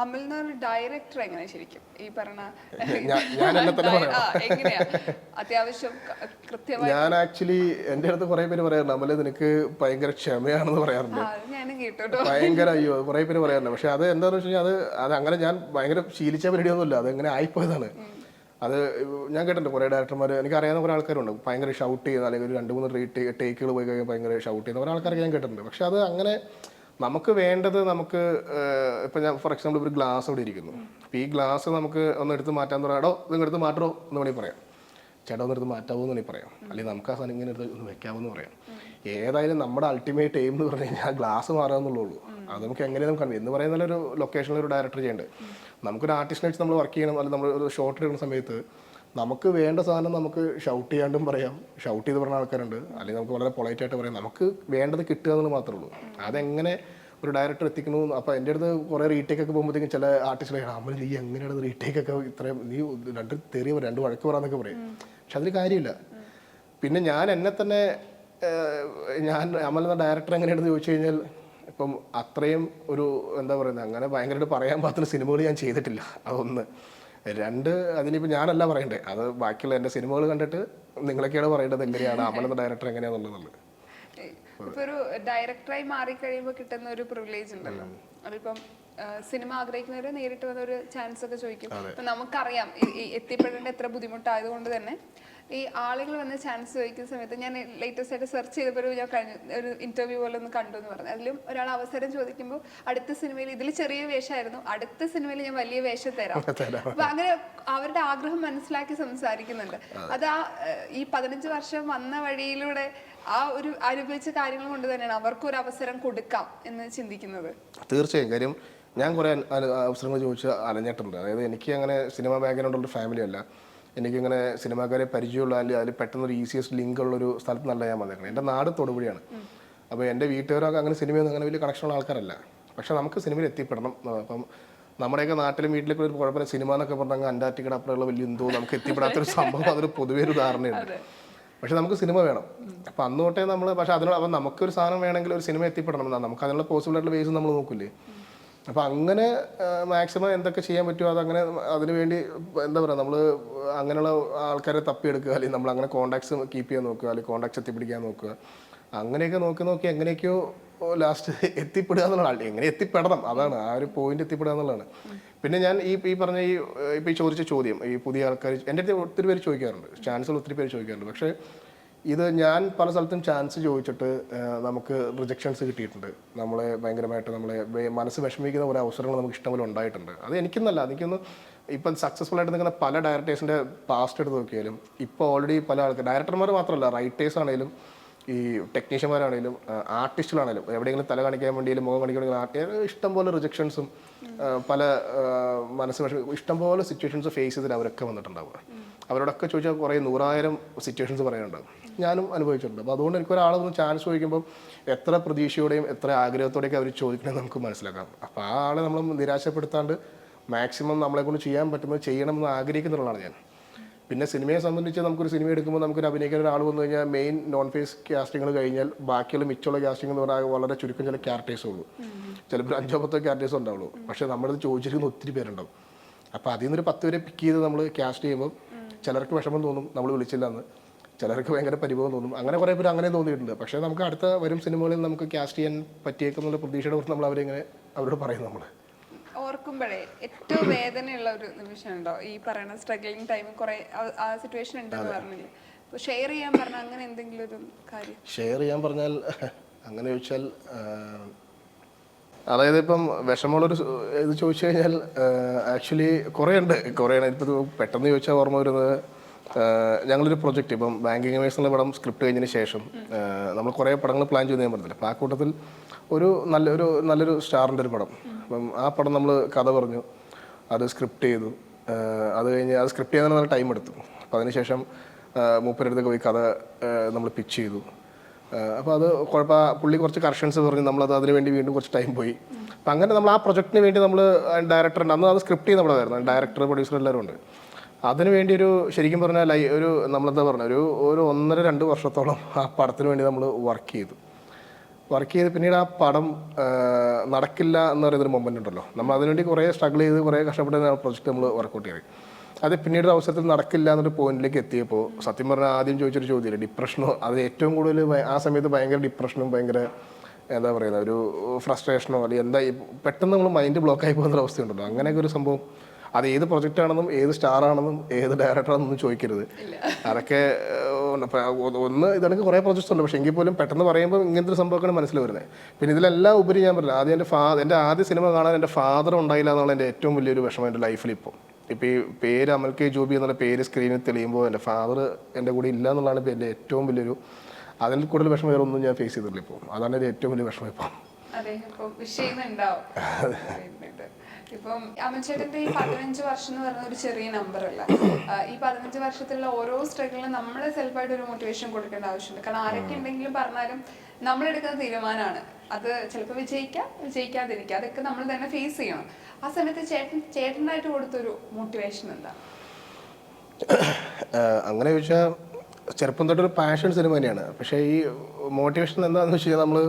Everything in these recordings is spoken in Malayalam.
അമൽ എന്നൊരു ഡയറക്ടർ എങ്ങനെ ശരിക്കും ഈ പറഞ്ഞ എങ്ങനെയാ അത്യാവശ്യം കൃത്യമായി? ഞാൻ ആക്ച്വലി എൻ്റെ അടുത്ത് കുറെ പേര് പറയാറുണ്ട് അമല് നിനക്ക് ഭയങ്കര ക്ഷമയാണെന്ന് പറയാറുണ്ട്. ഞാനും കേട്ടോ ഭയങ്കര അയ്യോ കുറെ പേര് പറയാറുണ്ട്. പക്ഷെ അത് എന്താണെന്ന് വെച്ച് കഴിഞ്ഞാൽ അത് അങ്ങനെ ഞാൻ ഭയങ്കര ശീലിച്ച പരിപാടിയൊന്നുമില്ല, അത് എങ്ങനെ ആയിപ്പോയതാണ്. അത് ഞാൻ കേട്ടിട്ടുണ്ട് കുറേ ഡയറക്ടർമാർ, എനിക്ക് അറിയാവുന്ന കുറേ ആൾക്കാരുണ്ട് ഭയങ്കര ഷൗട്ട് ചെയ്യുന്ന, അല്ലെങ്കിൽ ഒരു 2-3 ടേക്കുകൾ പോയി കഴിഞ്ഞാൽ ഭയങ്കര ഷൗട്ട് ചെയ്യുന്ന കുറേ ആൾക്കാരൊക്കെ ഞാൻ കേട്ടിട്ടുണ്ട്. പക്ഷെ അത് അങ്ങനെ നമുക്ക് വേണ്ടത് നമുക്ക് ഇപ്പം ഞാൻ ഫോർ എക്സാമ്പിൾ ഒരു ഗ്ലാസ് ഇവിടെ ഇരിക്കുന്നു. അപ്പോൾ ഈ ഗ്ലാസ് നമുക്ക് ഒന്ന് എടുത്ത് മാറ്റാൻ പറയാം, നിങ്ങൾ എടുത്ത് മാറ്റോ എന്ന് വേണമെങ്കിൽ പറയാം, ചേട്ടാ ഒന്ന് എടുത്ത് മാറ്റാവോ എന്ന് വേണമെങ്കിൽ പറയാം, അല്ലെങ്കിൽ നമുക്ക് ആ സാധനം ഇങ്ങനെ എടുത്ത് ഒന്ന് വെക്കാമെന്ന് പറയാം. ഏതായാലും നമ്മുടെ അൾട്ടിമേറ്റ് എയിം എന്ന് പറഞ്ഞു കഴിഞ്ഞാൽ ഗ്ലാസ് മാറാമെന്നുള്ളൂ. അത് നമുക്ക് എങ്ങനെ നമുക്ക് എന്ന് പറയുന്ന ഒരു ലൊക്കേഷനിൽ ഒരു ഡയറക്ടർ ചെയ്യേണ്ടത്. നമുക്കൊരു ആർട്ടിസ്റ്റിനെ വെച്ച് നമ്മൾ വർക്ക് ചെയ്യണം, അല്ലെങ്കിൽ നമ്മൾ ഒരു ഷോട്ട് എടുക്കുന്ന സമയത്ത് നമുക്ക് വേണ്ട സാധനം നമുക്ക് ഷൗട്ട് ചെയ്യാണ്ടും പറയാം, ഷൗട്ട് ചെയ്ത് പറഞ്ഞ ആൾക്കാരുണ്ട്, അല്ലെങ്കിൽ നമുക്ക് വളരെ പൊളൈറ്റായിട്ട് പറയാം, നമുക്ക് വേണ്ടത് കിട്ടുക എന്നുള്ളത് മാത്രമേ ഉള്ളൂ. അതെങ്ങനെ ഒരു ഡയറക്ടർ എത്തിക്കണു. അപ്പോൾ എൻ്റെ അടുത്ത് കുറേ റീടേക്ക് ഒക്കെ പോകുമ്പോഴത്തേക്കും ചില ആർട്ടിസ്റ്റുകൾ അമ്മ നീ എങ്ങനെയാണ് റീടേക്കൊക്കെ ഇത്രയും നീ രണ്ട് വഴക്ക് പറയാന്നൊക്കെ പറയും. പക്ഷെ അതിൽ കാര്യമില്ല. പിന്നെ ഞാൻ എന്നെ തന്നെ ഞാൻ അമൽ എന്ന ഡയറക്ടർ എങ്ങനെയാണെന്ന് ചോദിച്ചു കഴിഞ്ഞാൽ ഇപ്പം അത്രയും ഒരു എന്താ പറയുന്നത് അങ്ങനെ ഭയങ്കരമായിട്ട് പറയാൻ പാകത്തിന് സിനിമകൾ ഞാൻ ചെയ്തിട്ടില്ല. അതൊന്ന്. 2, അതിനിപ്പോൾ ഞാനല്ല പറയണ്ടേ, അത് ബാക്കിയുള്ള എൻ്റെ സിനിമകൾ കണ്ടിട്ട് നിങ്ങളൊക്കെയാണ് പറയേണ്ടത് എങ്ങനെയാണ് അമൽ എന്ന ഡയറക്ടർ എങ്ങനെയാണെന്നുള്ളത്. ഇപ്പൊ ഒരു ഡയറക്ടറായി മാറിക്കഴിയുമ്പോൾ കിട്ടുന്ന ഒരു പ്രിവിലേജ് ഉണ്ടല്ലോ, അതിപ്പം സിനിമ ആഗ്രഹിക്കുന്നവര് നേരിട്ട് വന്ന ഒരു ചാൻസ് ഒക്കെ ചോദിക്കും. ഇപ്പൊ നമുക്കറിയാം എത്തിപ്പെടേണ്ട എത്ര ബുദ്ധിമുട്ടായതുകൊണ്ട് തന്നെ ഈ ആളുകൾ വന്ന് ചാൻസ് ചോദിക്കുന്ന സമയത്ത് ഞാൻ ലേറ്റസ്റ്റ് ആയിട്ട് സെർച്ച് ചെയ്തപ്പോൾ ഞാൻ ഒരു ഇന്റർവ്യൂ പോലെ ഒന്ന് കണ്ടു എന്ന് പറഞ്ഞു. അതിലും ഒരാൾ അവസരം ചോദിക്കുമ്പോൾ അടുത്ത സിനിമയിൽ ഇതിൽ ചെറിയ വേഷമായിരുന്നു, അടുത്ത സിനിമയിൽ ഞാൻ വലിയ വേഷം തരാം. അപ്പൊ അങ്ങനെ അവരുടെ ആഗ്രഹം മനസ്സിലാക്കി സംസാരിക്കുന്നുണ്ട്. അത് ഈ 15 വർഷം വന്ന വഴിയിലൂടെ ആ ഒരു അനുഭവിച്ച കാര്യങ്ങൾ കൊണ്ട് തന്നെയാണ് അവർക്ക് ഒരു അവസരം കൊടുക്കാം എന്ന് ചിന്തിക്കുന്നത്. തീർച്ചയായും. കാര്യം ഞാൻ കുറേ അവസരങ്ങൾ ചോദിച്ച് അലഞ്ഞിട്ടുണ്ട്. അതായത് എനിക്ക് അങ്ങനെ സിനിമ ബാക്ക്ഗ്രൗണ്ടുള്ള ഫാമിലി അല്ല, എനിക്കിങ്ങനെ സിനിമാക്കാരെ പരിചയമുള്ള അല്ലെങ്കിൽ അതിൽ പെട്ടെന്നൊരു ഈസിയസ്റ്റ് ലിങ്ക് ഉള്ളൊരു സ്ഥലത്ത് നല്ല ഞാൻ വന്നേക്കുന്നത്. എൻ്റെ നാട് തൊടുപുഴയാണ്. അപ്പോൾ എൻ്റെ വീട്ടുകാരൊക്കെ അങ്ങനെ സിനിമയൊന്നും അങ്ങനെ വലിയ കണക്ഷനുള്ള ആൾക്കാരല്ല. പക്ഷേ നമുക്ക് സിനിമയിൽ എത്തിപ്പെടണം. അപ്പം നമ്മുടെയൊക്കെ നാട്ടിലും വീട്ടിലൊക്കെ ഒരു കുഴപ്പമില്ല, സിനിമ എന്നൊക്കെ പറഞ്ഞാൽ അന്റാർട്ടിക്കയുടെ അപ്പുറമുള്ള വലിയ എന്തോ നമുക്ക് എത്തിപ്പെടാത്തൊരു സംഭവം, അതൊരു പൊതുവേ ഒരു ധാരണയുണ്ട്. പക്ഷെ നമുക്ക് സിനിമ വേണം. അപ്പം അന്ന് തൊട്ടേ നമ്മൾ പക്ഷേ അതിനുള്ള അപ്പം നമുക്കൊരു സാധനം വേണമെങ്കിൽ ഒരു സിനിമ എത്തിപ്പെടണം, നമുക്ക് അതിനുള്ള പോസിബിൾ ആയിട്ടുള്ള വേസ് നമ്മൾ നോക്കില്ലേ. അപ്പം അങ്ങനെ മാക്സിമം എന്തൊക്കെ ചെയ്യാൻ പറ്റുമോ അതങ്ങനെ അതിനുവേണ്ടി എന്താ പറയുക നമ്മൾ അങ്ങനെയുള്ള ആൾക്കാരെ തപ്പിയെടുക്കുക, അല്ലെങ്കിൽ നമ്മൾ അങ്ങനെ കോൺടാക്ട്സ് കീപ്പ് ചെയ്യാൻ നോക്കുക, അല്ലെങ്കിൽ കോൺടാക്ട്സ് എത്തിപ്പിടിക്കാൻ നോക്കുക. അങ്ങനെയൊക്കെ നോക്കി എങ്ങനെയൊക്കെയോ ലാസ്റ്റ് എത്തിപ്പെടുക എന്നുള്ളതാണ്. എങ്ങനെ എത്തിപ്പെടണം അതാണ് ആ ഒരു പോയിന്റ്, എത്തിപ്പെടുക എന്നുള്ളതാണ്. പിന്നെ ഞാൻ ഈ പറഞ്ഞ ഇപ്പോൾ ഈ ചോദിച്ച ചോദ്യം ഈ പുതിയ ആൾക്കാർ എൻ്റെ അടുത്ത് ഒത്തിരി പേര് ചോദിക്കാറുണ്ട്, ചാൻസുകൾ ഒത്തിരി പേര് ചോദിക്കാറുണ്ട്. പക്ഷേ ഇത് ഞാൻ പല സ്ഥലത്തും ചാൻസ് ചോദിച്ചിട്ട് നമുക്ക് റിജക്ഷൻസ് കിട്ടിയിട്ടുണ്ട്. നമ്മളെ ഭയങ്കരമായിട്ട് നമ്മളെ മനസ്സ് വിഷമിക്കുന്ന ഒരു അവസരങ്ങൾ നമുക്ക് ഇഷ്ടംപോലെ ഉണ്ടായിട്ടുണ്ട്. അത് എനിക്കൊന്നും ഇപ്പം സക്സസ്ഫുൾ ആയിട്ട് നിൽക്കുന്ന പല ഡയറക്ടേഴ്സിൻ്റെ പാസ്റ്റ് എടുത്ത് നോക്കിയാലും ഇപ്പോൾ ഓൾറെഡി പല ആൾക്കാർ ഡയറക്ടർമാർ മാത്രമല്ല, റൈറ്റേഴ്സ് ആണെങ്കിലും ഈ ടെക്നീഷ്യന്മാരാണെങ്കിലും ആർട്ടിസ്റ്റുകളാണെങ്കിലും എവിടെയെങ്കിലും തല കാണിക്കാൻ വേണ്ടിയാലും മുഖം കാണിക്കണമെങ്കിൽ ഇഷ്ടംപോലെ റിജക്ഷൻസും പല മനസ്സ് ഇഷ്ടംപോലെ സിറ്റുവേഷൻസ് ഫേസ് ചെയ്തിട്ട് അവരൊക്കെ വന്നിട്ടുണ്ടാവുക. അവരോടൊക്കെ ചോദിച്ചാൽ കുറേ 100,000 സിറ്റുവേഷൻസ് പറയാനുണ്ടാവും. ഞാനും അനുഭവിച്ചിട്ടുണ്ട്. അപ്പോൾ അതുകൊണ്ട് എനിക്കൊരാളൊന്ന് ചാൻസ് ചോദിക്കുമ്പോൾ എത്ര പ്രതീക്ഷയോടെയും എത്ര ആഗ്രഹത്തോടെയൊക്കെ അവർ ചോദിക്കണമെന്ന് നമുക്ക് മനസ്സിലാക്കാം. അപ്പോൾ ആ ആളെ നമ്മൾ നിരാശപ്പെടുത്താണ്ട് മാക്സിമം നമ്മളെക്കൊണ്ട് ചെയ്യാൻ പറ്റുന്നത് ചെയ്യണമെന്ന് ആഗ്രഹിക്കുന്നതാണ് ഞാൻ. പിന്നെ സിനിമയെ സംബന്ധിച്ച് നമുക്കൊരു സിനിമ എടുക്കുമ്പോൾ നമുക്കൊരു അഭിനയിക്കാൻ ഒരാൾ വന്നു കഴിഞ്ഞാൽ മെയിൻ നോൺ ഫേസ് കാസ്റ്റിങ്ങൾ കഴിഞ്ഞാൽ ബാക്കിയുള്ള മിച്ചുള്ള കാസ്റ്റിംഗ് എന്ന് പറഞ്ഞാൽ വളരെ ചുരുക്കം ചില ക്യാരക്ടേഴ്സേ ഉള്ളൂ. ചിലപ്പോൾ 5-10 ക്യാരക്ടേഴ്സ് ഉണ്ടാവുള്ളൂ. പക്ഷേ നമ്മളത് ചോദിച്ചിരിക്കുന്ന ഒത്തിരി പേരുണ്ടാവും. അപ്പോൾ അതിൽ നിന്നൊരു 10 പേരെ പിക്ക് ചെയ്ത് നമ്മൾ കാസ്റ്റ് ചെയ്യുമ്പോൾ ചിലർക്ക് വിഷമം തോന്നും നമ്മൾ വിളിച്ചില്ല എന്ന്, ചിലർക്ക് ഭയങ്കര പരിഭവം തോന്നും. അങ്ങനെ കുറേ പേര് അങ്ങനെ തോന്നിയിട്ടുണ്ട്. പക്ഷേ നമുക്ക് അടുത്ത വരും സിനിമകളിൽ നമുക്ക് കാസ്റ്റ് ചെയ്യാൻ പറ്റിയേക്കുന്നുള്ള പ്രതീക്ഷയുടെ കുറിച്ച് നമ്മൾ അവരോട് പറയും. നമ്മൾ ഓർക്കുമ്പോഴേ ഏറ്റവും വേദനയുള്ള ഒരു നിമിഷം ഉണ്ടോ ഈ പറയുന്ന സ്ട്രഗ്ലിംഗ് ടൈം കുറെ ആ സിറ്റുവേഷൻ ഉണ്ടെന്ന് പറഞ്ഞില്ലേ, ഷെയർ ചെയ്യാൻ പറഞ്ഞാൽ അങ്ങനെ എന്തെങ്കിലും ഒരു കാര്യം ഷെയർ ചെയ്യാൻ പറഞ്ഞാൽ അങ്ങനെ ചോദിച്ചാൽ അതായത് ഇപ്പം വിഷമമുള്ളൊരു ഇത് ചോദിച്ചു കഴിഞ്ഞാൽ ആക്ച്വലി കുറേ ഇപ്പോൾ പെട്ടെന്ന് ചോദിച്ചാൽ ഓർമ്മ വരുന്നത് ഞങ്ങളൊരു പ്രൊജക്റ്റ് ഇപ്പം ബാങ്കിങ് മേഴ്സ് എന്നുള്ള പടം സ്ക്രിപ്റ്റ് കഴിഞ്ഞതിന് ശേഷം നമ്മൾ കുറേ പടങ്ങൾ പ്ലാൻ ചെയ്ത് ഞാൻ പറഞ്ഞില്ല. അപ്പോൾ ആ കൂട്ടത്തിൽ നല്ലൊരു സ്റ്റാറിൻ്റെ ഒരു പടം. അപ്പം ആ പടം നമ്മൾ കഥ പറഞ്ഞു, അത് സ്ക്രിപ്റ്റ് ചെയ്തു. അത് കഴിഞ്ഞ് അത് സ്ക്രിപ്റ്റ് ചെയ്യാൻ നല്ല ടൈം എടുത്തു. അപ്പോൾ അതിനുശേഷം മൂപ്പരടുത്തൊക്കെ പോയി കഥ നമ്മൾ പിച്ച് ചെയ്തു. അപ്പോൾ അത് പുള്ളി കുറച്ച് കറക്ഷൻസ് പറഞ്ഞു, നമ്മളത് അതിന് വേണ്ടി വീണ്ടും കുറച്ച് ടൈം പോയി. അപ്പം അങ്ങനെ നമ്മൾ ആ പ്രൊജക്റ്റിന് വേണ്ടി നമ്മൾ ഡയറക്ടറുണ്ട്, അന്ന് അത് സ്ക്രിപ്റ്റ് ചെയ്യുന്ന നമ്മളായിരുന്നു, ഡയറക്ടർ പ്രൊഡ്യൂസർ എല്ലാവരും ഉണ്ട്. അതിന് വേണ്ടി ശരിക്കും പറഞ്ഞാൽ നമ്മളെന്താ പറഞ്ഞ ഒരു 1.5-2 വർഷത്തോളം ആ പടത്തിന് വേണ്ടി നമ്മൾ വർക്ക് ചെയ്തു. വർക്ക് ചെയ്ത് പിന്നീട് ആ പടം നടക്കില്ല എന്ന് പറയുന്നൊരു മൊമെൻ്റ് ഉണ്ടല്ലോ, നമ്മൾ അതിനുവേണ്ടി കുറേ സ്ട്രഗിൾ ചെയ്ത് കുറേ കഷ്ടപ്പെട്ട് ആ പ്രൊജക്റ്റ് നമ്മൾ വർക്കൗട്ട് ചെയ്ത് അത് പിന്നീട് അവസരത്തിൽ നടക്കില്ല എന്നൊരു പോയിന്റിലേക്ക് എത്തിയപ്പോൾ സത്യം പറഞ്ഞാൽ ആദ്യം ചോദിച്ചൊരു ചോദ്യമില്ല, ഡിപ്രഷനോ, അത് ഏറ്റവും കൂടുതൽ ആ സമയത്ത് ഭയങ്കര ഡിപ്രഷനും ഭയങ്കര എന്താ പറയുക ഒരു ഫ്രസ്ട്രേഷനോ അല്ലെങ്കിൽ എന്താ പെട്ടെന്ന് നമ്മൾ മൈൻഡ് ബ്ലോക്കായി പോകുന്ന അവസ്ഥയുണ്ടല്ലോ, അങ്ങനെയൊക്കെ ഒരു സംഭവം. അത് ഏത് പ്രൊജക്റ്റ് ആണെന്നും ഏത് സ്റ്റാർ ആണെന്നും ഏത് ഡയറക്ടറാണെന്നും ചോദിക്കരുത്. അതൊക്കെ ഒന്ന് ഇതൊക്കെ കുറേ പ്രൊജക്ട്സ് ഉണ്ട്, പക്ഷേ എങ്കിൽ പോലും പെട്ടെന്ന് പറയുമ്പോൾ ഇങ്ങനത്തെ ഒരു സംഭവമൊക്കെയാണ് മനസ്സിൽ വരുന്നത്. പിന്നെ ഇതിലെല്ലാം ഉപരി ഞാൻ പറഞ്ഞില്ല, ആദ്യം എൻ്റെ ആദ്യ സിനിമ കാണാൻ എൻ്റെ ഫാദർ ഉണ്ടായില്ല എന്നുള്ള എൻ്റെ ഏറ്റവും വലിയൊരു വിഷമം എൻ്റെ ലൈഫിൽ ഇപ്പോൾ ഈ പേര് അമൽ കെ ജോബി എന്നുള്ള പേര് സ്ക്രീനിൽ തെളിയുമ്പോൾ എൻ്റെ ഫാദർ എൻ്റെ കൂടെ ഇല്ല എന്നുള്ളതാണ് ഇപ്പോൾ എൻ്റെ ഏറ്റവും വലിയൊരു, അതിൽ കൂടുതൽ വിഷമം വേറെ ഒന്നും ഞാൻ ഫേസ് ചെയ്തിട്ടില്ല ഇപ്പോൾ. അതാണ് എൻ്റെ ഏറ്റവും വലിയ വിഷമം ഇപ്പോൾ. ഇപ്പം അമൽ ചേട്ടന്റെ ഈ 15 വർഷം എന്ന് പറയുന്ന ഒരു ചെറിയ നമ്പർ അല്ല. ഈ 15 വർഷത്തിലുള്ള ഓരോ സ്ട്രഗിളിനും നമ്മളെ സെൽഫായിട്ട് ഒരു മോട്ടിവേഷൻ കൊടുക്കേണ്ട ആവശ്യമുണ്ട്. കാരണം ആരൊക്കെ ഉണ്ടെങ്കിലും പറഞ്ഞാലും നമ്മളെടുക്കുന്ന തീരുമാനമാണ്. അത് ചിലപ്പോൾ വിജയിക്കാതിരിക്കുക, അതൊക്കെ നമ്മൾ തന്നെ ഫേസ് ചെയ്യണം. ആ സമയത്ത് ചേട്ടനായിട്ട് കൊടുത്തൊരു മോട്ടിവേഷൻ എന്താ? അങ്ങനെ ചോദിച്ചാൽ ചെറുപ്പം തൊട്ടൊരു പാഷൻ സിനിമ തന്നെയാണ്. പക്ഷേ ഈ മോട്ടിവേഷൻ എന്താണെന്ന് വെച്ച് കഴിഞ്ഞാൽ നമ്മൾ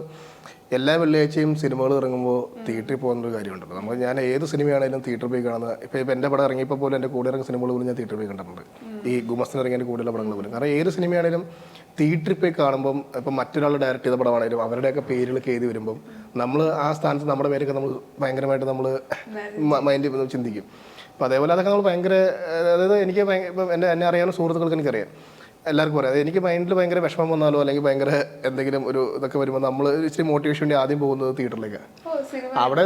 എല്ലാ വെള്ളിയാഴ്ചയും സിനിമകൾ ഇറങ്ങുമ്പോൾ തിയേറ്ററിൽ പോകുന്നൊരു കാര്യമുണ്ടല്ലോ. നമ്മൾ ഞാൻ ഏത് സിനിമയാണെങ്കിലും തിയേറ്ററിൽ പോയി കാണുന്നത്. ഇപ്പോൾ എൻ്റെ പടം ഇറങ്ങിയപ്പോൾ പോലും എൻ്റെ കൂടെ ഇറങ്ങിയ സിനിമകൾ പോലും ഞാൻ തിയേറ്ററിൽ പോയി കണ്ടിട്ടുണ്ട്. ഈ ഗുമസ്തിന് ഇറങ്ങിയ കൂടുതലുള്ള പടങ്ങൾ പോലും. കാരണം ഏത് സിനിമയാണെങ്കിലും തിയേറ്ററിൽ പോയി കാണുമ്പം ഇപ്പം മറ്റൊരാൾ ഡയറക്റ്റ് ചെയ്ത പടമാണെങ്കിലും അവരുടെയൊക്കെ പേരുകളൊക്കെ എഴുതി വരുമ്പം നമ്മൾ ആ സ്ഥാനത്ത് നമ്മുടെ പേരൊക്കെ നമ്മൾ ഭയങ്കരമായിട്ട് നമ്മൾ മൈൻഡിൽ ചിന്തിക്കും. അപ്പോൾ അതേപോലെ അതൊക്കെ നമ്മൾ ഭയങ്കര, അതായത് എനിക്ക് ഇപ്പം എന്നെ അറിയാവുന്ന സുഹൃത്തുക്കൾക്ക് എനിക്കറിയാം, എല്ലാവർക്കും പറയാം. എനിക്ക് മൈൻഡിൽ ഭയങ്കര വിഷമം വന്നാലോ അല്ലെങ്കിൽ ഭയങ്കര എന്തെങ്കിലും ഒരു ഇതൊക്കെ വരുമ്പോൾ നമ്മൾ ഇച്ചിരി മോട്ടിവേഷൻ വേണ്ടി ആദ്യം പോകുന്നത് തിയേറ്ററിലേക്കാണ്. അവിടെ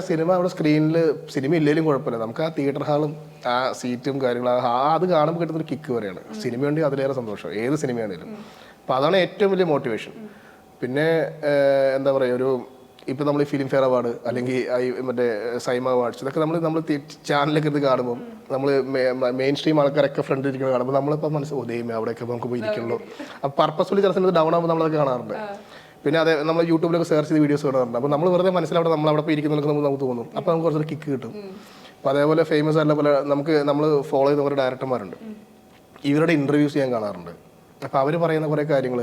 സ്ക്രീനിൽ സിനിമ ഇല്ലെങ്കിലും കുഴപ്പമില്ല, നമുക്ക് ആ തിയേറ്റർ ഹാളും ആ സീറ്റും കാര്യങ്ങളും അത് കാണുമ്പോൾ കിട്ടുന്നൊരു കിക്ക് വരെയാണ്. സിനിമയുണ്ട് അതിലേറെ സന്തോഷം ഏത് സിനിമയാണെങ്കിലും. അപ്പോൾ അതാണ് ഏറ്റവും വലിയ മോട്ടിവേഷൻ. പിന്നെ എന്താ പറയുക, ഒരു ഇപ്പോൾ നമ്മൾ ഈ ഫിലിം ഫെയർ അവാർഡ് അല്ലെങ്കിൽ മറ്റേ സൈമ അവാർഡ്സ് ഇതൊക്കെ നമ്മൾ ചാനലൊക്കെ ഇത് കാണുമ്പോൾ നമ്മൾ മെയിൻ സ്ട്രീം ആൾക്കാരൊക്കെ ഫ്രണ്ട് ഇരിക്കുന്നത് കാണുമ്പോൾ നമ്മളിപ്പോൾ ദൈവമേ അവിടെയൊക്കെ നമുക്ക് പോയി ഇരിക്കണല്ലോ. അപ്പോൾ പർപ്പസ്ഫുള്ളി ചില സമയത്ത് ഡൗൺ ആകുമ്പോൾ നമ്മളതൊക്കെ കാണാറുണ്ട്. പിന്നെ അതെ നമ്മൾ യൂട്യൂബിലൊക്കെ സെർച്ച് ചെയ്ത് വീഡിയോസ് കാണാറുണ്ട്. അപ്പോൾ നമ്മൾ വെറുതെ മനസ്സിലവിടെ നമ്മളവിടെ പോയി ഇരിക്കുന്നതൊക്കെ നമുക്ക് തോന്നും. അപ്പോൾ നമുക്ക് കുറച്ചൊരു കിക്ക് കിട്ടും. അപ്പോൾ അതേപോലെ ഫേമസ് ആയിട്ടുള്ള പോലെ നമ്മൾ ഫോളോ ചെയ്ത കുറേ ഡയറക്ടർമാരുണ്ട്, ഇവരുടെ ഇൻ്റർവ്യൂസ് ചെയ്യാൻ കാണാറുണ്ട്. അപ്പോൾ അവർ പറയുന്ന കുറേ കാര്യങ്ങൾ,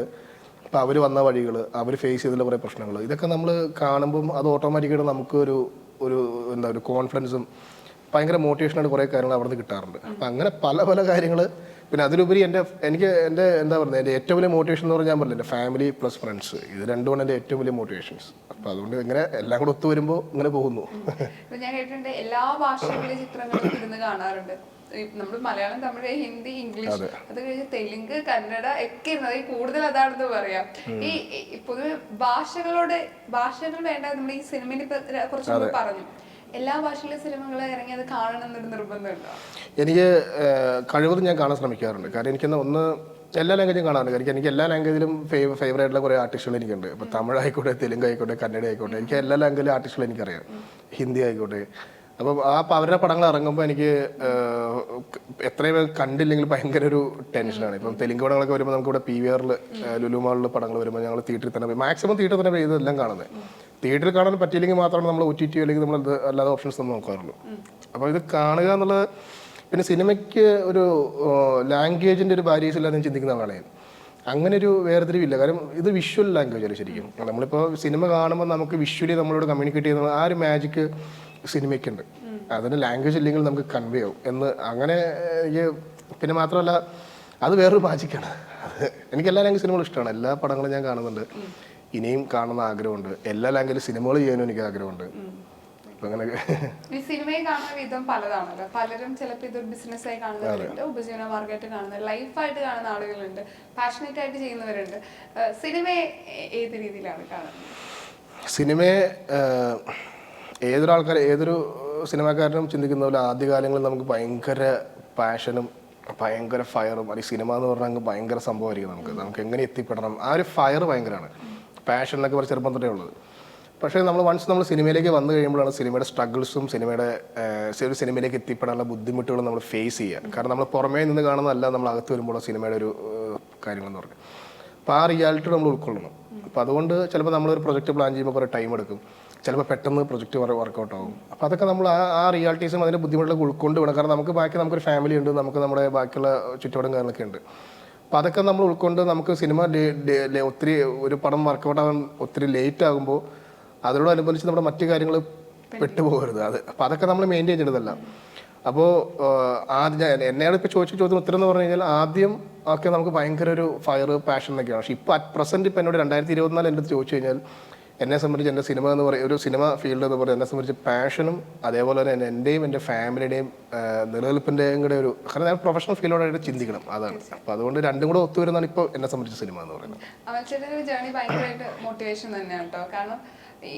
അപ്പോൾ അവർ വന്ന വഴികൾ, അവർ ഫേസ് ചെയ്തുള്ള കുറേ പ്രശ്നങ്ങൾ, ഇതൊക്കെ നമ്മൾ കാണുമ്പം അത് ഓട്ടോമാറ്റിക്കായിട്ട് നമുക്ക് ഒരു കോൺഫിഡൻസും ഭയങ്കര മോട്ടിവേഷനായിട്ട് കുറേ കാര്യങ്ങൾ അവിടെ നിന്ന് കിട്ടാറുണ്ട്. അപ്പം അങ്ങനെ പല പല കാര്യങ്ങൾ. പിന്നെ അതിലുപരി എൻ്റെ എന്താ പറയുക, എൻ്റെ ഏറ്റവും വലിയ മോട്ടിവേഷൻ എന്ന് പറഞ്ഞാൽ ഞാൻ പറഞ്ഞില്ല, എൻ്റെ ഫാമിലി പ്ലസ് ഫ്രണ്ട്സ്, ഇത് രണ്ടുമാണ് എൻ്റെ ഏറ്റവും വലിയ മോട്ടിവേഷൻസ്. അപ്പം അതുകൊണ്ട് ഇങ്ങനെ എല്ലാം കൂടെ ഒത്തു വരുമ്പോൾ ഇങ്ങനെ പോകുന്നു. ഞാൻ കേട്ടിട്ടുണ്ട് എല്ലാ ഭാഷകളിലെ ചിത്രങ്ങളും ഇരുന്ന് കാണാറുണ്ട്. നമ്മൾ മലയാളം, തമിഴ്, ഹിന്ദി, ഇംഗ്ലീഷ്, അത് കഴിഞ്ഞ് തെലുങ്ക്, കന്നഡ ഒക്കെ ഇരുന്നത് കൂടുതൽ അതാണെന്ന് പറയാം. ഈ പൊതുവെ ഭാഷകൾ വേണ്ട നമ്മൾ ഈ സിനിമയിൽ കുറച്ച് പറഞ്ഞു. എല്ലാ ഭാഷയിലെ സിനിമകൾ ഇറങ്ങി അത് കാണണം എന്നൊരു നിർബന്ധമുണ്ടോ? എനിക്ക് കഴിവതും ഞാൻ കാണാൻ ശ്രമിക്കാറുണ്ട്. കാരണം എനിക്കെന്താ എല്ലാ ലാംഗ്വേജും കാണാറുണ്ട്. എനിക്ക് എല്ലാ ലാംഗ്വേജിലും ഫേവറേറ്റ് ആയിട്ടുള്ള കുറേ ആർട്ടിസ്റ്റുകൾ എനിക്കുണ്ട്. ഇപ്പോൾ തമിഴ് ആയിക്കോട്ടെ, തെലുങ്ക് ആയിക്കോട്ടെ, കന്നഡ ആയിക്കോട്ടെ, എനിക്ക് എല്ലാ ലാംഗ്വേജിലും ആർട്ടിസ്റ്റുകൾ എനിക്കറിയാം. ഹിന്ദി ആയിക്കോട്ടെ. അപ്പോൾ അവരുടെ പടങ്ങൾ ഇറങ്ങുമ്പോൾ എനിക്ക് എത്രയും കണ്ടില്ലെങ്കിൽ ഭയങ്കര ഒരു ടെൻഷനാണ്. ഇപ്പം തെലുങ്ക് പടങ്ങളൊക്കെ വരുമ്പോൾ നമുക്ക് ഇവിടെ PVR ലുലു മാളിൽ പടങ്ങൾ വരുമ്പോൾ ഞങ്ങൾ തിയേറ്ററിൽ തന്നെ പോയി മാക്സിമം തിയേറ്ററിൽ തന്നെ പോയി ഇതെല്ലാം കാണുന്നത്. തിയേറ്ററിൽ കാണാൻ പറ്റിയില്ലെങ്കിൽ മാത്രമാണ് നമ്മൾ OTT അല്ലെങ്കിൽ നമ്മൾ അല്ലാതെ ഓപ്ഷൻസ് ഒന്നും നോക്കാറുള്ളൂ. അപ്പോൾ ഇത് കാണുക എന്നുള്ളത്, പിന്നെ സിനിമയ്ക്ക് ഒരു ലാംഗ്വേജിൻ്റെ ഒരു ബാരിയേഴ്സ് ഇല്ലാതെ ഞാൻ ചിന്തിക്കുന്ന ആളാണ് ഞാൻ. അങ്ങനെ ഒരു വേർതിരിവില്ല. കാരണം ഇത് വിഷ്വൽ ലാംഗ്വേജ് ആണ് ശരിക്കും. നമ്മളിപ്പോൾ സിനിമ കാണുമ്പോൾ നമുക്ക് വിഷ്വലി നമ്മളോട് കമ്മ്യൂണിക്കേറ്റ് ചെയ്യുന്ന ആ ഒരു മാജിക്ക് സിനിമയ്ക്കുണ്ട്. അതിന് ലാംഗ്വേജ് ഇല്ലെങ്കിൽ നമുക്ക് കൺവേ ആവും എന്ന്. അങ്ങനെ എനിക്ക് പിന്നെ മാത്രമല്ല അത് വേറൊരു മാജിക്കാണ്. എനിക്ക് എല്ലാ ലാംഗ്വേജ് സിനിമകളും ഇഷ്ടമാണ്, എല്ലാ പടങ്ങളും ഞാൻ കാണുന്നുണ്ട്, ഇനിയും കാണുന്ന ആഗ്രഹമുണ്ട്. എല്ലാ ലാംഗ്വേജ് സിനിമകൾ ചെയ്യാനും എനിക്ക് ആഗ്രഹമുണ്ട്. ഈ സിനിമയെ കാണുന്ന വിധം പലതാണല്ലോ. പലരും ചിലപ്പോൾ ഇതൊരു ബിസിനസ്സായി കാണുന്നവരുണ്ട്, ഉപജീവന മാർഗമായിട്ട് കാണുന്നത്, ലൈഫായിട്ട് കാണുന്ന ആളുകളുണ്ട്, പാഷനേറ്റ് ആയിട്ട് ചെയ്യുന്നവരുണ്ട്. സിനിമയെ ഏത് രീതിയിലാണ് കാണുന്നത്? സിനിമയെ ഏതൊരു സിനിമാക്കാരനും ചിന്തിക്കുന്ന പോലെ ആദ്യകാലങ്ങളിൽ നമുക്ക് ഭയങ്കര പാഷനും ഭയങ്കര ഫയറും, അല്ലെങ്കിൽ സിനിമ എന്ന് പറഞ്ഞാൽ അങ്ങ് ഭയങ്കര സംഭവമായിരിക്കും. നമുക്ക് എങ്ങനെ എത്തിപ്പെടണം, ആ ഒരു ഫയർ ഭയങ്കരമാണ്. പാഷൻ എന്നൊക്കെ പറഞ്ഞ ചെറുപ്പം തൊട്ടേ ഉള്ളത്. പക്ഷേ നമ്മൾ സിനിമയിലേക്ക് വന്നു കഴിയുമ്പോഴാണ് സിനിമയുടെ സ്ട്രഗിൾസും ഒരു സിനിമയിലേക്ക് എത്തിപ്പെടാനുള്ള ബുദ്ധിമുട്ടുകളും നമ്മൾ ഫേസ് ചെയ്യുക. കാരണം നമ്മൾ പുറമേ നിന്ന് കാണുന്നതല്ല നമ്മൾ അകത്ത് വരുമ്പോൾ സിനിമയുടെ ഒരു കാര്യങ്ങളെന്ന് പറഞ്ഞാൽ. അപ്പോൾ ആ റിയാലിറ്റി നമ്മൾ ഉൾക്കൊള്ളണം. അപ്പോൾ അതുകൊണ്ട് ചിലപ്പോൾ നമ്മളൊരു പ്രൊജക്റ്റ് പ്ലാൻ ചെയ്യുമ്പോൾ കുറേ ടൈം എടുക്കും, ചിലപ്പോൾ പെട്ടെന്ന് പ്രൊജക്റ്റ് വർക്കൗട്ട് ആകും. അപ്പോൾ അതൊക്കെ നമ്മൾ ആ റിയാലിറ്റീസും അതിൻ്റെ ബുദ്ധിമുട്ടുകളൊക്കെ ഉൾക്കൊണ്ട് വേണം. കാരണം നമുക്കൊരു ഫാമിലി ഉണ്ട്, നമുക്ക് നമ്മുടെ ബാക്കിയുള്ള ചുറ്റുപാടും കാര്യങ്ങളൊക്കെ ഉണ്ട്. അപ്പോൾ അതൊക്കെ നമ്മൾ ഉൾക്കൊണ്ട് നമുക്ക് സിനിമ ഒത്തിരി ഒരു പടം വർക്കൗട്ട് ആവാൻ ഒത്തിരി ലേറ്റ് ആകുമ്പോൾ അതിനോടനുബന്ധിച്ച് നമ്മുടെ മറ്റു കാര്യങ്ങൾ പെട്ടുപോകരുത്. അപ്പോൾ അതൊക്കെ നമ്മൾ മെയിൻറ്റെയിൻ ചെയ്യേണ്ടതല്ല. അപ്പോൾ ആദ്യം എന്നോട് ഇപ്പോൾ ചോദിച്ച ചോദ്യം ഉത്തരം എന്ന് പറഞ്ഞു കഴിഞ്ഞാൽ ആദ്യം ഒക്കെ നമുക്ക് ഭയങ്കര ഒരു ഫയർ പാഷൻ എന്നൊക്കെയാണ്. പക്ഷേ ഇപ്പോൾ അറ്റ് പ്രസൻറ്റ് ഇപ്പോൾ എന്നോട് 2024 എൻ്റെ അടുത്ത് ചോദിച്ചു കഴിഞ്ഞാൽ എന്നെ സംബന്ധിച്ച് എൻ്റെ സിനിമ എന്ന് പറയുന്ന ഒരു സിനിമ ഫീൽഡ് എന്ന് പറയുന്നത് എന്നെ സംബന്ധിച്ച് പാഷനും അതേപോലെ തന്നെ എൻ്റെയും എൻ്റെ ഫാമിലിയുടെയും നിലനിൽപ്പിൻ്റെയും കൂടെ ഒരു, കാരണം ഞാൻ പ്രൊഫഷണൽ ഫീൽഡോടായിട്ട് ചിന്തിക്കണം, അതാണ്. അപ്പോൾ അതുകൊണ്ട് രണ്ടും കൂടെ ഒത്തുവരുന്നതാണ് ഇപ്പോൾ എന്നെ സംബന്ധിച്ച സിനിമ എന്ന് പറയുന്നത്. അമൽച്ചേട്ടൻ്റെ ഒരു ജേർണി ഭയങ്കരമായിട്ട് മോട്ടിവേഷൻ തന്നെയാണ് കേട്ടോ. കാരണം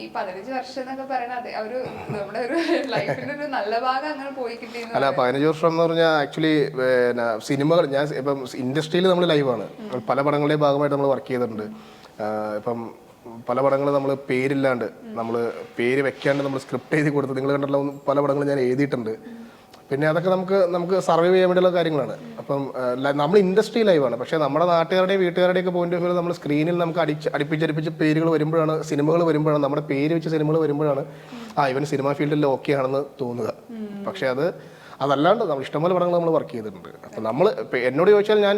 ഈ 15 വർഷം എന്നൊക്കെ പറയുന്നത് ഒരു നമ്മുടെ ഒരു ലൈഫിന്റെ ഒരു നല്ല ഭാഗം അങ്ങനെ പോയി കിട്ടി. അല്ല, 15 വർഷം എന്ന് പറഞ്ഞാൽ ആക്ച്വലി സിനിമകൾ ഞാൻ ഇപ്പം ഇൻഡസ്ട്രിയിൽ നമ്മൾ ലൈവാണ്. പല പടങ്ങളുടെയും ഭാഗമായിട്ട് നമ്മൾ വർക്ക് ചെയ്തിട്ടുണ്ട്. ഇപ്പം പല പടങ്ങൾ നമ്മൾ പേരില്ലാണ്ട്, നമ്മൾ പേര് വെക്കാണ്ട് നമ്മൾ സ്ക്രിപ്റ്റ് എഴുതി കൊടുത്ത് നിങ്ങൾ കണ്ടുള്ള പല പടങ്ങൾ ഞാൻ എഴുതിയിട്ടുണ്ട്. പിന്നെ അതൊക്കെ നമുക്ക് സർവൈവ് ചെയ്യാൻ വേണ്ടിയുള്ള കാര്യങ്ങളാണ്. അപ്പം നമ്മൾ ഇൻഡസ്ട്രി ലൈവാണ്. പക്ഷേ നമ്മുടെ നാട്ടുകാരുടെയും വീട്ടുകാരുടെയൊക്കെ പോയിന്റ് ഓഫ് വ്യൂ നമ്മൾ സ്ക്രീനിൽ നമുക്ക് അടുപ്പിച്ചടുപ്പിച്ച് പേരുകൾ വരുമ്പോഴാണ്, സിനിമകൾ വരുമ്പോഴാണ്, നമ്മുടെ പേര് വെച്ച് സിനിമകൾ വരുമ്പോഴാണ് ഇവൻ സിനിമാ ഫീൽഡിൽ ഓക്കെ ആണെന്ന് തോന്നുക. പക്ഷേ അതല്ലാണ്ട് നമ്മൾ ഇഷ്ടംപോലെ പടങ്ങൾ നമ്മൾ വർക്ക് ചെയ്തിട്ടുണ്ട്. അപ്പം നമ്മൾ എന്നോട് ചോദിച്ചാൽ ഞാൻ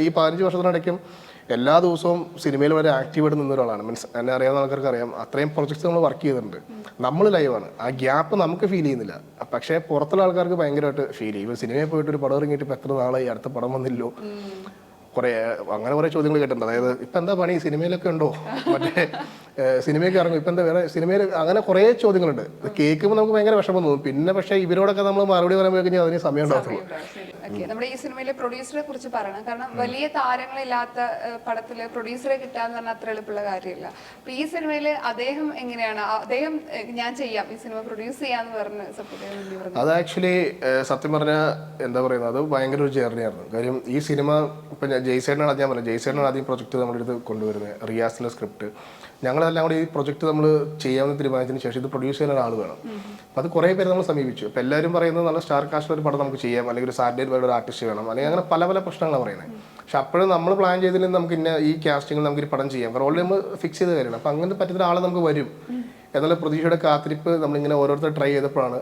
ഈ 15 വർഷത്തിനിടയ്ക്കും എല്ലാ ദിവസവും സിനിമയിൽ വരെ ആക്റ്റീവായിട്ട് നിന്ന ഒരാളാണ്. മീൻസ് എന്നെ അറിയാവുന്ന ആൾക്കാർക്ക് അറിയാം. അത്രയും പ്രൊജക്ട്സ് നമ്മൾ വർക്ക് ചെയ്തിട്ടുണ്ട്. നമ്മൾ ലൈവാണ്. ആ ഗ്യാപ്പ് നമുക്ക് ഫീൽ ചെയ്യുന്നില്ല. പക്ഷേ പുറത്തുള്ള ആൾക്കാർക്ക് ഭയങ്കരമായിട്ട് ഫീൽ ചെയ്യും. ഇപ്പോൾ സിനിമയിൽ പോയിട്ട് ഒരു പടം ഇറങ്ങിയിട്ട് ഇപ്പോൾ എത്ര നാളായി, അടുത്ത പടം വന്നില്ലോ, അങ്ങനെ കുറേ ചോദ്യങ്ങൾ കേട്ടിട്ടുണ്ട്. അതായത് ഇപ്പം എന്താ പണി, സിനിമയിലൊക്കെ ഉണ്ടോ, മറ്റേ സിനിമയൊക്കെ ഇറങ്ങും, ഇപ്പം എന്താ വേറെ സിനിമയിൽ, അങ്ങനെ കുറേ ചോദ്യങ്ങളുണ്ട്. കേൾക്കുമ്പോൾ നമുക്ക് ഭയങ്കര വിഷമം തോന്നും. പിന്നെ പക്ഷേ ഇവരോടൊക്കെ നമ്മൾ മറുപടി പറയാൻ പോയി കഴിഞ്ഞാൽ അതിന് സമയം ഉണ്ടാകത്തുള്ളൂ. നമ്മുടെ ഈ സിനിമയിലെ പ്രൊഡ്യൂസറെ കുറിച്ച് പറയണം. കാരണം വലിയ താരങ്ങളില്ലാത്ത പടത്തില് പ്രൊഡ്യൂസറെ കിട്ടാന്ന് പറഞ്ഞാൽ അത്ര എളുപ്പമുള്ള കാര്യമില്ല. അപ്പൊ ഈ സിനിമയിൽ അദ്ദേഹം എങ്ങനെയാണ്, അദ്ദേഹം ഞാൻ ചെയ്യാം, ഈ സിനിമ പ്രൊഡ്യൂസ് ചെയ്യാന്ന് പറഞ്ഞ് സപ്പോർട്ട് ചെയ്യാൻ വേണ്ടി പറഞ്ഞു? അത് ആക്ച്വലി സത്യം പറഞ്ഞാൽ എന്താ പറയുന്നത്, അത് ഭയങ്കര ഒരു ജേർണി ആയിരുന്നു. കാര്യം ഈ സിനിമ ഇപ്പം ജയ്സേട്ടനാണ് ആദ്യം പറഞ്ഞത്. ജയ്സേട്ടനാണ് ആദ്യം പ്രൊജക്ട് നമ്മുടെ അടുത്ത് കൊണ്ടുവരുന്നത്, റിയാസിൻ്റെ സ്ക്രിപ്റ്റ്. ഞങ്ങളെല്ലാം കൂടി ഈ പ്രൊജക്ട് നമ്മൾ ചെയ്യാമെന്ന് തീരുമാനിച്ചതിന് ശേഷം ഇത് പ്രൊഡ്യൂസ് ചെയ്യാൻ ഒരാൾ വേണം. അപ്പോൾ അത് കുറേ പേര് നമ്മൾ സമീപിച്ചു. അപ്പോൾ എല്ലാവരും പറയുന്നത് നല്ല സ്റ്റാർ കാസ്റ്റ് ഒരു പടം നമുക്ക് ചെയ്യാം, അല്ലെങ്കിൽ ഒരു സാറ്റലൈറ്റ് വേറെ ഒരു ആർട്ടിസ്റ്റ് വേണം, അല്ലെങ്കിൽ അങ്ങനെ പല പല പ്രശ്നങ്ങളാണ് പറയുന്നത്. പക്ഷെ അപ്പോഴും നമ്മൾ പ്ലാൻ ചെയ്തില്ലെങ്കിൽ നമുക്ക് ഇന്ന ഈ കാസ്റ്റിങ്ങിൽ നമുക്ക് ഈ പടം ചെയ്യാം, കാരണം ഓൾറെഡി നമ്മൾ ഫിക്സ് ചെയ്ത കാര്യമാണ്. അപ്പോൾ അങ്ങനെ പറ്റുന്ന ഒരാൾ നമുക്ക് വരും എന്നുള്ള പ്രതീക്ഷയുടെ കാത്തിരിപ്പ് നമ്മളിങ്ങനെ ഓരോരുത്തർ ട്രൈ ചെയ്തപ്പോഴാണ്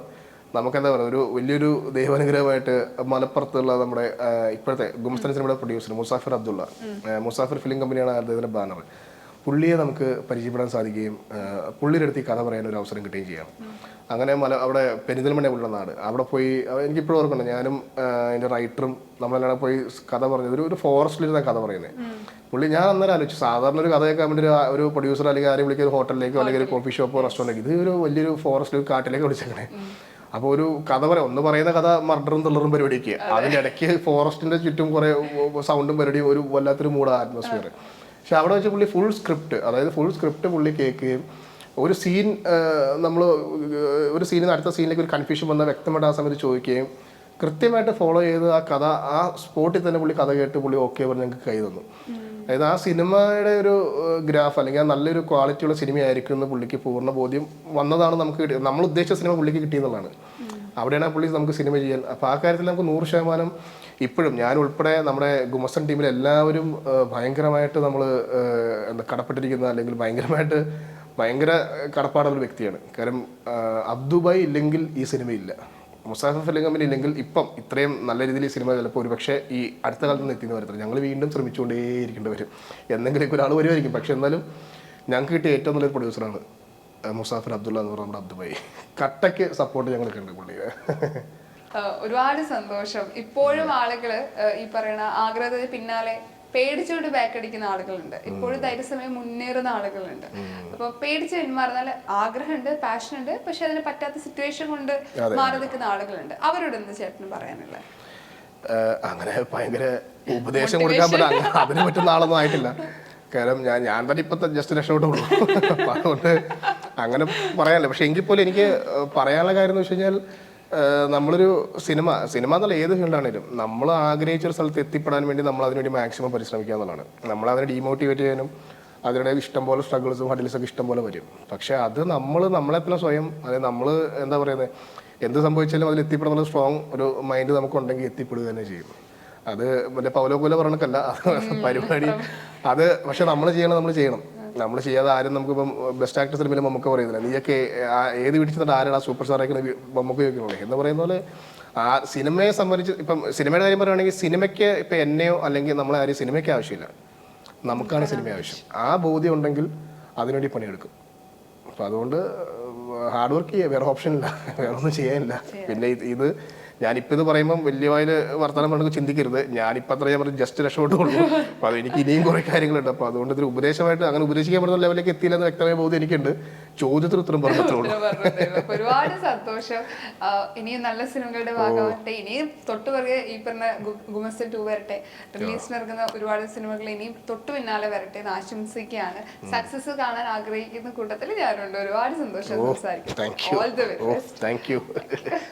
നമുക്കെന്താ പറയുക, ഒരു വലിയൊരു ദൈവാനുഗ്രഹമായിട്ട് മലപ്പുറത്തുള്ള നമ്മുടെ ഇപ്പോഴത്തെ ഗുമസ്തൻ സിനിമയുടെ പ്രൊഡ്യൂസർ മുസാഫിർ അബ്ദുള്ള, മുസാഫിർ ഫിലിം കമ്പനിയാണ് അദ്ദേഹത്തിൻ്റെ ബാനർ. പുള്ളിയെ നമുക്ക് പരിചയപ്പെടാൻ സാധിക്കുകയും പുള്ളിയുടെ അടുത്ത് ഈ കഥ പറയാൻ ഒരു അവസരം കിട്ടുകയും ചെയ്യാം. അങ്ങനെ അവിടെ പെരിന്തൽമണ്ണ ഉള്ള നാട്, അവിടെ പോയി എനിക്കിപ്പോഴും ഓർക്കുന്നുണ്ട്, ഞാനും അതിൻ്റെ റൈറ്ററും നമ്മളെല്ലാം പോയി കഥ പറഞ്ഞത് ഒരു ഫോറസ്റ്റിലിരുന്ന കഥ പറയുന്നത്. പുള്ളി ഞാൻ അന്നേരം ആലോചിച്ചു, സാധാരണ ഒരു കഥ കേൾക്കാൻ വേണ്ടി ഒരു പ്രൊഡ്യൂസർ അല്ലെങ്കിൽ ആരെയും വിളിക്കുക ഒരു ഹോട്ടലിലേക്കോ അല്ലെങ്കിൽ ഒരു കോഫി ഷോപ്പോ റെസ്റ്റോറൻറ്റിലേക്ക്, ഇത് ഒരു വലിയൊരു ഫോറസ്റ്റിൽ കാട്ടിലേക്ക് വിളിച്ചേക്കണേ. അപ്പോൾ ഒരു കഥ പറയാം, ഒന്ന് പറയുന്ന കഥ മർഡറും ത്രില്ലറും പരിപാടിയൊക്കെ, അതിൻ്റെ ഇടയ്ക്ക് ഫോറസ്റ്റിൻ്റെ ചുറ്റും കുറേ സൗണ്ടും പരിപാടിയും, ഒരു വല്ലാത്തൊരു മൂഡ് അറ്റ്മോസ്ഫിയർ. പക്ഷെ അവിടെ വെച്ച് പുള്ളി ഫുൾ സ്ക്രിപ്റ്റ് പുള്ളി കേൾക്കുകയും ഒരു സീൻ നമ്മൾ ഒരു സീനിൽ നിന്ന് അടുത്ത സീനിലേക്ക് ഒരു കൺഫ്യൂഷൻ വന്നാൽ വ്യക്തമായിട്ട് ആ സമയത്ത് ചോദിക്കുകയും കൃത്യമായിട്ട് ഫോളോ ചെയ്ത് ആ കഥ ആ സ്പോട്ടിൽ തന്നെ പുള്ളി കഥ കേട്ട് പുള്ളി ഓക്കെ പറഞ്ഞ് ഞങ്ങൾക്ക് കൈ തന്നു. അതായത് ആ സിനിമയുടെ ഒരു ഗ്രാഫ് അല്ലെങ്കിൽ ആ നല്ലൊരു ക്വാളിറ്റിയുള്ള സിനിമയായിരിക്കും എന്ന് പുള്ളിക്ക് പൂർണ്ണ ബോധ്യം വന്നതാണ്. നമ്മൾ ഉദ്ദേശിച്ച സിനിമ പുള്ളിക്ക് കിട്ടിയെന്നുള്ളതാണ്. അവിടെയാണ് പുള്ളി നമുക്ക് സിനിമ ചെയ്യാൻ. അപ്പോൾ ആ കാര്യത്തിൽ നമുക്ക് 100% ഇപ്പോഴും ഞാൻ ഉൾപ്പെടെ നമ്മുടെ ഗുമസ്തൻ ടീമിൽ എല്ലാവരും ഭയങ്കരമായിട്ട് നമ്മൾ കടപ്പെട്ടിരിക്കുന്ന അല്ലെങ്കിൽ ഭയങ്കര കടപ്പാടുള്ള വ്യക്തിയാണ്. കാരണം അബ്ദുബായ് ഇല്ലെങ്കിൽ ഈ സിനിമയില്ല, മുസാഫിർ ഫിലിം കമ്പനി ഇല്ലെങ്കിൽ ഇപ്പം ഇത്രയും നല്ല രീതിയിൽ ഈ സിനിമ ചിലപ്പോൾ ഒരു പക്ഷേ ഈ അടുത്ത കാലത്ത് നിന്ന് എത്തിയെന്ന് വരത്തില്ല. ഞങ്ങൾ വീണ്ടും ശ്രമിച്ചുകൊണ്ടേയിരിക്കേണ്ടി വരും. എന്തെങ്കിലുമൊക്കെ ഒരാൾ വരുമായിരിക്കും. പക്ഷെ എന്നാലും ഞങ്ങൾക്ക് കിട്ടിയ ഏറ്റവും നല്ലൊരു പ്രൊഡ്യൂസറാണ് മുസാഫിർ അബ്ദുള്ള എന്ന് പറഞ്ഞ നമ്മുടെ അബ്ദുബായ്. കട്ടയ്ക്ക് സപ്പോർട്ട് ഞങ്ങൾക്ക് ഉണ്ട് പുള്ളിയെ. ഒരുപാട് സന്തോഷം. ഇപ്പോഴും ആളുകള് ഈ പറയുന്ന ആഗ്രഹത്തിന് പിന്നാലെ പേടിച്ചുകൊണ്ട് ബാക്ക് അടിക്കുന്ന ആളുകളുണ്ട്. ഇപ്പോഴും ധൈര്യസമയം മുന്നേറുന്ന ആളുകളുണ്ട്. അപ്പൊ പേടിച്ച് പിന്മാറുന്നാൽ ആഗ്രഹമുണ്ട്, പാഷൻ ഉണ്ട്, പക്ഷെ അതിന് പറ്റാത്ത സിറ്റുവേഷൻ കൊണ്ട് മാറി നിൽക്കുന്ന ആളുകളുണ്ട്. അവരോട് എന്ത് ചേട്ടന് പറയാനുള്ളത്? അങ്ങനെ ഭയങ്കര ഉപദേശം കൊടുക്കാൻ പറ്റില്ല, അതിന് പറ്റുന്ന ആളൊന്നും ആയിട്ടില്ല. കാരണം ഞാൻ തന്നെ ഇപ്പം ജസ്റ്റ് രക്ഷപ്പെട്ടുള്ളൂ. അപ്പം അതുകൊണ്ട് അങ്ങനെ പറയാനല്ല. പക്ഷെ എങ്കിൽ പോലും എനിക്ക് പറയാനുള്ള കാര്യം എന്ന് വെച്ച് കഴിഞ്ഞാൽ, നമ്മളൊരു സിനിമ എന്നുള്ള ഏത് ഫീൽഡാണെങ്കിലും നമ്മൾ ആഗ്രഹിച്ചൊരു സ്ഥലത്ത് എത്തിപ്പെടാൻ വേണ്ടി നമ്മൾ അതിനുവേണ്ടി മാക്സിമം പരിശ്രമിക്കുക എന്നുള്ളതാണ്. നമ്മളതിനെ ഡീമോട്ടിവേറ്റ് ചെയ്യാനും അതിനിടെ ഇഷ്ടംപോലെ സ്ട്രഗിൾസും ഹഡിൽസൊക്കെ ഇഷ്ടംപോലെ വരും. പക്ഷേ അത് നമ്മളെപ്പോലും സ്വയം, അതായത് നമ്മൾ എന്താ പറയുന്നത്, എന്ത് സംഭവിച്ചാലും അതിൽ എത്തിപ്പെടുന്നുള്ള സ്ട്രോങ് ഒരു മൈൻഡ് നമുക്കുണ്ടെങ്കിൽ എത്തിപ്പെടുക തന്നെ ചെയ്യും. അത് മറ്റേ പൗലോ കോലോ പറഞ്ഞിട്ടല്ല പരിപാടി. അത് പക്ഷെ നമ്മൾ ചെയ്യണം. നമ്മൾ ചെയ്യാതെ ആരും നമുക്കിപ്പം ബെസ്റ്റ് ആക്ടർ സിനിമയിൽ നമുക്ക് പറയുന്നില്ല, നീയൊക്കെ ഏത് വീട്ടിൽ ചെന്നിട്ട് ആരാണ് ആ സൂപ്പർ സ്റ്റാർ ആയിട്ട് നമുക്ക് ചോദിക്കണേ എന്ന് പറയുന്ന പോലെ ആ സിനിമയെ സംബന്ധിച്ച് ഇപ്പം സിനിമയുടെ കാര്യം പറയുകയാണെങ്കിൽ സിനിമയ്ക്ക് ഇപ്പം എന്നെയോ അല്ലെങ്കിൽ നമ്മളെ ആരും സിനിമയ്ക്ക് ആവശ്യമില്ല, നമുക്കാണ് സിനിമ ആവശ്യം. ആ ബോധ്യം ഉണ്ടെങ്കിൽ അതിനുവേണ്ടി പണിയെടുക്കും. അപ്പം അതുകൊണ്ട് ഹാർഡ് വർക്ക് ചെയ്യുക, വേറെ ഓപ്ഷൻ ഇല്ല, വേറെ ഒന്നും ചെയ്യാനില്ല. പിന്നെ ഇത് ഞാനിപ്പോൾ ഇത് പറയുമ്പം വലിയ വായിൽ വർത്തമാനം നമുക്ക് ചിന്തിക്കരുത്, ഞാനിപ്പോൾ അത്ര ഞാൻ പറഞ്ഞ് ജസ്റ്റ് രക്ഷപ്പെട്ടുള്ളൂ. അപ്പോൾ അത് എനിക്ക് ഇനിയും കുറേ കാര്യങ്ങളുണ്ട്. അപ്പോൾ അതുകൊണ്ട് ഇതൊരു ഉപദേശമായിട്ട് അങ്ങനെ ഉപദേശിക്കാൻ പറ്റുന്ന ലെവലിലേക്ക് എത്തിയില്ലെന്ന് വ്യക്തമായ ബോധ്യം എനിക്കുണ്ട്. ചോദ്യത്തിന് ഉത്തരം പറഞ്ഞിട്ടുള്ളൂ. ഒരുപാട് സന്തോഷം. ഇനിയും നല്ല സിനിമകളുടെ ഭാഗമാകട്ടെ. ഇനിയും തൊട്ടുപുറകെ ഈ പറഞ്ഞ ഗുമസ്തൻ 2 വരട്ടെ, റിലീസിന് ഇറങ്ങുന്ന ഒരുപാട് സിനിമകൾ ഇനിയും തൊട്ടു പിന്നാലെ വരട്ടെ എന്ന് ആശംസിക്കുകയാണ്. സക്സസ് കാണാൻ ആഗ്രഹിക്കുന്ന കൂട്ടത്തിൽ ഞാനുണ്ട്. ഒരുപാട് സന്തോഷം സംസാരിക്കും. Thank you.